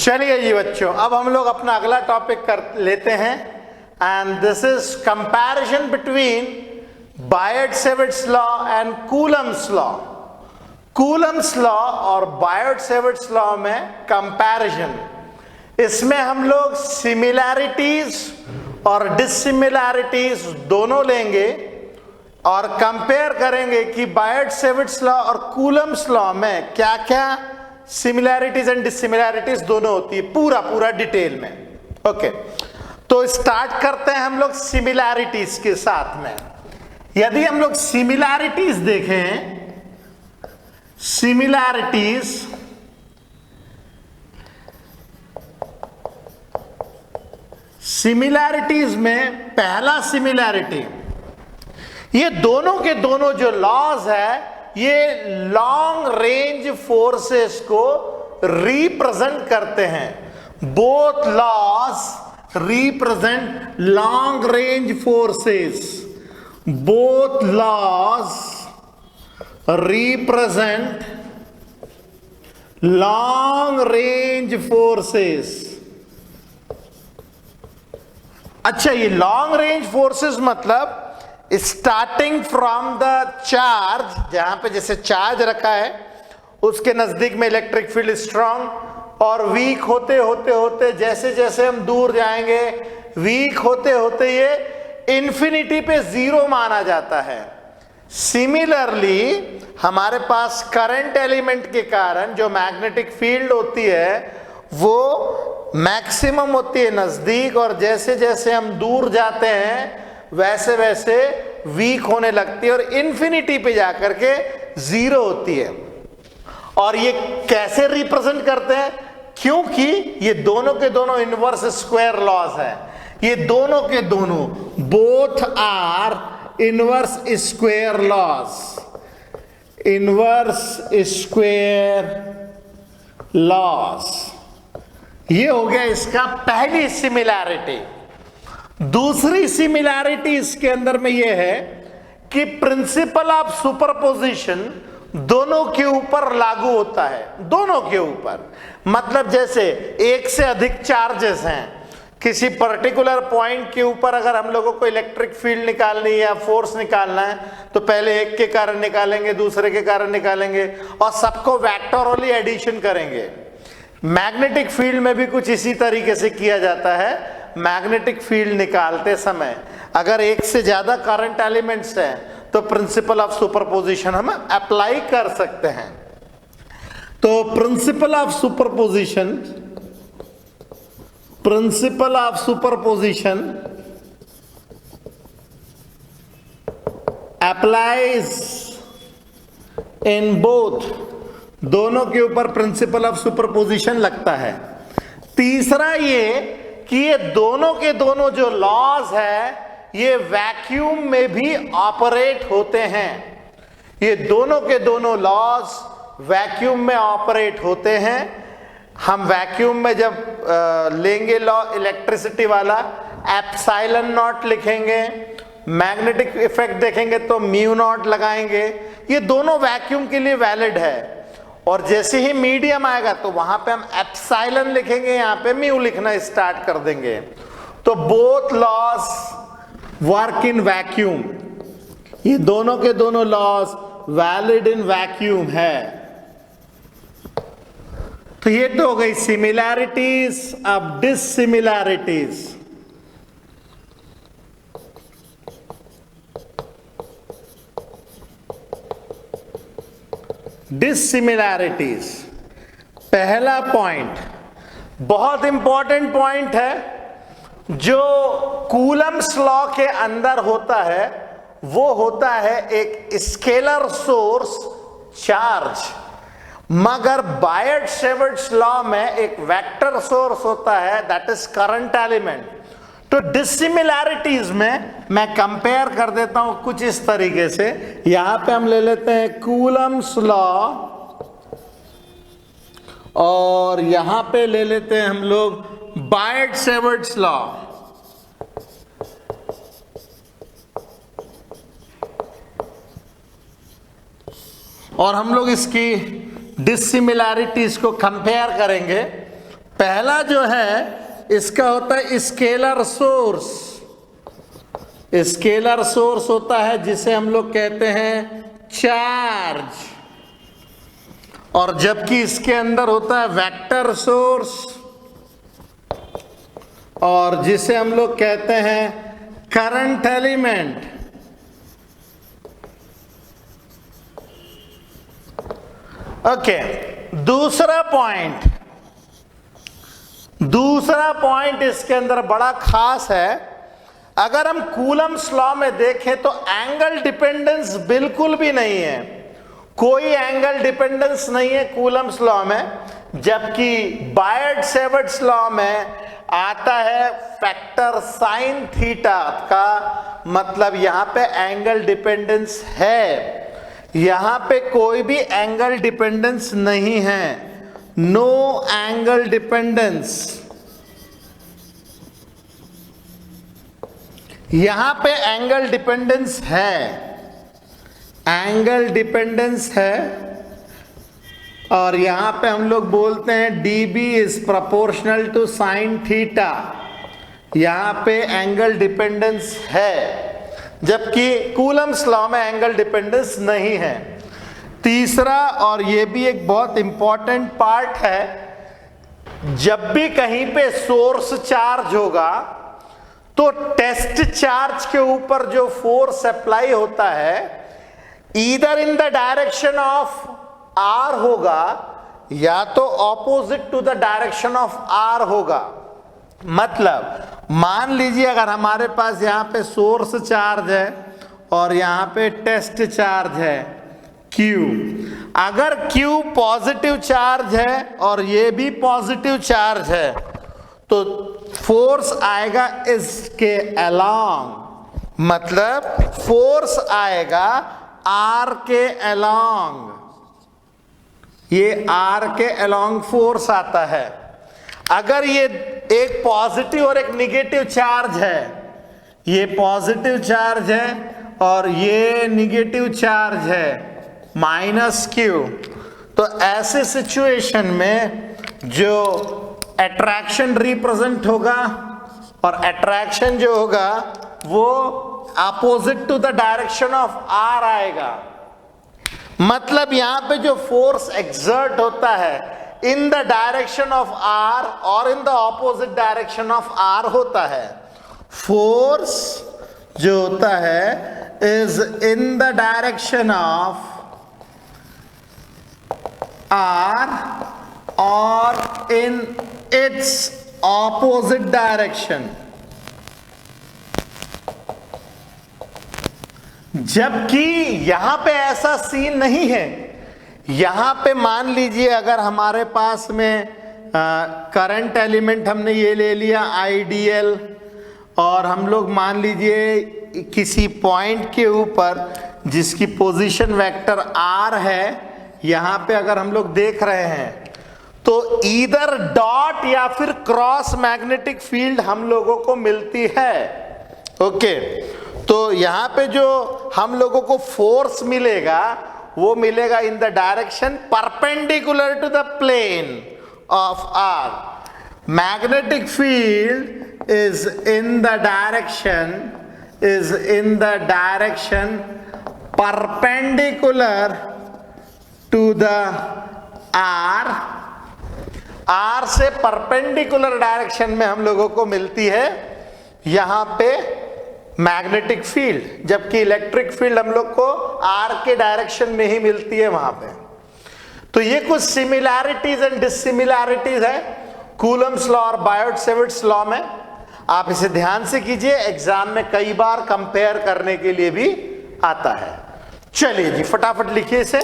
चलिए जी बच्चों, अब हम लोग अपना अगला टॉपिक कर लेते हैं and this is comparison between Biot-Savart's law and Coulomb's law. Coulomb's law और बायट-सेविट्स लॉ में कंपैरिजन, इसमें हम लोग सिमिलैरिटीज और डिसिमिलैरिटीज दोनों लेंगे और कंपेयर करेंगे कि बायट-सेविट्स लॉ और कूलम्स लॉ में क्या क्या सिमिलैरिटीज एंड डिसिमिलैरिटीज दोनों होती है, पूरा डिटेल में। ओके, तो स्टार्ट करते हैं हम लोग सिमिलैरिटीज के साथ में। यदि हम लोग सिमिलैरिटीज देखें, सिमिलैरिटीज में पहला सिमिलैरिटी, ये दोनों के दोनों जो लॉज है ये लॉन्ग रेंज फोर्सेस को रिप्रेजेंट करते हैं। Both laws represent long range forces, both laws represent long range forces. अच्छा, ये लॉन्ग रेंज फोर्सेस मतलब स्टार्टिंग फ्रॉम द चार्ज, जहां पे जैसे चार्ज रखा है उसके नजदीक में इलेक्ट्रिक फील्ड स्ट्रांग और वीक होते होते होते जैसे जैसे हम दूर जाएंगे वीक होते होते ये इंफिनिटी पे जीरो माना जाता है। सिमिलरली हमारे पास करंट एलिमेंट के कारण जो मैग्नेटिक फील्ड होती है वो मैक्सिमम होती है नजदीक, और जैसे जैसे हम दूर जाते हैं वैसे वैसे वीक होने लगती है और इंफिनिटी पे जाकर के जीरो होती है। और ये कैसे रिप्रेजेंट करते हैं? क्योंकि ये दोनों के दोनों इनवर्स स्क्वायर लॉज है। ये दोनों के दोनों both are inverse square laws, inverse square laws. ये हो गया इसका पहली सिमिलैरिटी। दूसरी सिमिलैरिटी इसके अंदर में यह है कि प्रिंसिपल ऑफ सुपरपोजिशन दोनों के ऊपर लागू होता है, दोनों के ऊपर। मतलब जैसे एक से अधिक चार्जेस हैं, किसी पर्टिकुलर पॉइंट के ऊपर अगर हम लोगों को इलेक्ट्रिक फील्ड निकालनी है या फोर्स निकालना है तो पहले एक के कारण निकालेंगे, दूसरे के कारण निकालेंगे और सबको वेक्टोरली एडिशन करेंगे। मैग्नेटिक फील्ड में भी कुछ इसी तरीके से किया जाता है। मैग्नेटिक फील्ड निकालते समय अगर एक से ज्यादा करंट एलिमेंट्स हैं तो प्रिंसिपल ऑफ सुपरपोजिशन हम अप्लाई कर सकते हैं। तो principle of superposition applies in both, दोनों के ऊपर प्रिंसिपल ऑफ सुपरपोजिशन लगता है। तीसरा ये कि ये दोनों के दोनों जो लॉज है ये वैक्यूम में भी ऑपरेट होते हैं। ये दोनों के दोनों लॉज वैक्यूम में ऑपरेट होते हैं। हम वैक्यूम में जब लेंगे लॉ इलेक्ट्रिसिटी वाला, एप्सिलॉन नॉट लिखेंगे, मैग्नेटिक इफेक्ट देखेंगे तो म्यू नॉट लगाएंगे। ये दोनों वैक्यूम के लिए वैलिड है। और जैसे ही मीडियम आएगा तो वहां पे हम एप्सिलॉन लिखेंगे, यहां पे म्यू लिखना स्टार्ट कर देंगे। तो both laws work in vacuum, ये दोनों के दोनों लॉज वैलिड इन वैक्यूम है। तो ये तो हो गई सिमिलैरिटीज। अब डिसिमिलैरिटीज, डिसिमिलैरिटीज। पहला पॉइंट बहुत इंपॉर्टेंट पॉइंट है, जो कूलम्स लॉ के अंदर होता है वो होता है एक स्केलर सोर्स चार्ज, मगर बायट-सेविट्स लॉ में एक वेक्टर सोर्स होता है, दैट इज करंट एलिमेंट। तो डिसिमिलैरिटीज में मैं कंपेयर कर देता हूं कुछ इस तरीके से। यहां पे हम ले लेते हैं कूलम्स लॉ और यहां पे ले लेते हैं हम लोग बायट-सेविट्स लॉ। और हम लोग इसकी डिसिमिलैरिटीज को कंपेयर करेंगे पहला जो है इसका होता है स्केलर सोर्स। स्केलर सोर्स होता है जिसे हम लोग कहते हैं चार्ज, और जबकि इसके अंदर होता है वेक्टर सोर्स, और जिसे हम लोग कहते हैं करंट एलिमेंट। ओके, दूसरा पॉइंट इसके अंदर बड़ा खास है। अगर हम कूलम्स लॉ में देखें तो एंगल डिपेंडेंस बिल्कुल भी नहीं है, कोई एंगल डिपेंडेंस नहीं है कूलम्स लॉ में, जबकि बायट-सेवर्ट्स लॉ में आता है फैक्टर साइन थीटा का, मतलब यहां पे एंगल डिपेंडेंस है। यहां पे कोई भी एंगल डिपेंडेंस नहीं है, नो एंगल डिपेंडेंस। यहां पे एंगल डिपेंडेंस है, एंगल डिपेंडेंस है, और यहां पे हम लोग बोलते हैं dB is proportional to sine theta. यहां पे एंगल डिपेंडेंस है, जबकि कूलम्स लॉ में एंगल डिपेंडेंस नहीं है। तीसरा, और ये भी एक बहुत इंपॉर्टेंट पार्ट है, जब भी कहीं पे सोर्स चार्ज होगा तो टेस्ट चार्ज के ऊपर जो फोर्स अप्लाई होता है either in the direction of R होगा या तो opposite to the direction of R होगा। मतलब मान लीजिए अगर हमारे पास यहाँ पे सोर्स चार्ज है और यहाँ पे टेस्ट चार्ज है Q, अगर Q पॉजिटिव चार्ज है और ये भी पॉजिटिव चार्ज है तो फोर्स आएगा इसके अलोंग, मतलब फोर्स आएगा R के अलोंग, ये R के अलोंग फोर्स आता है। अगर ये एक पॉजिटिव और एक निगेटिव चार्ज है, ये पॉजिटिव चार्ज है और ये निगेटिव चार्ज है -Q, तो ऐसे सिचुएशन में जो अट्रैक्शन रिप्रेजेंट होगा, और अट्रैक्शन जो होगा वो opposite to the direction of R आएगा। मतलब यहां पे जो फोर्स एक्सर्ट होता है इन द डायरेक्शन ऑफ R और in the opposite direction of R होता है। फोर्स जो होता है is in the direction of R और इन इट्स ऑपोजिट डायरेक्शन। जबकि यहां पे ऐसा सीन नहीं है। यहां पे मान लीजिए अगर हमारे पास में करंट एलिमेंट हमने ये ले लिया आइडियल, और हम लोग मान लीजिए किसी पॉइंट के ऊपर जिसकी पोजीशन वेक्टर R है, यहां पे अगर हम लोग देख रहे हैं तो ईदर डॉट या फिर क्रॉस मैग्नेटिक फील्ड हम लोगों को मिलती है। ओके, तो यहां पे जो हम लोगों को फोर्स मिलेगा वो मिलेगा in the direction perpendicular to the plane of R। Magnetic field is in the direction perpendicular to the R से परपेंडिकुलर डायरेक्शन में हम लोगों को मिलती है यहां पे मैग्नेटिक फील्ड, जबकि इलेक्ट्रिक फील्ड हम लोग को R के डायरेक्शन में ही मिलती है वहां पे। तो ये कुछ सिमिलैरिटीज एंड डिसिमिलैरिटीज है कूलम्स लॉ और बायट-सेवर्ट्स लॉ में। आप इसे ध्यान से कीजिए, एग्जाम में कई बार कंपेयर करने के लिए भी आता है। चलिए जी, फटाफट लिखिए इसे।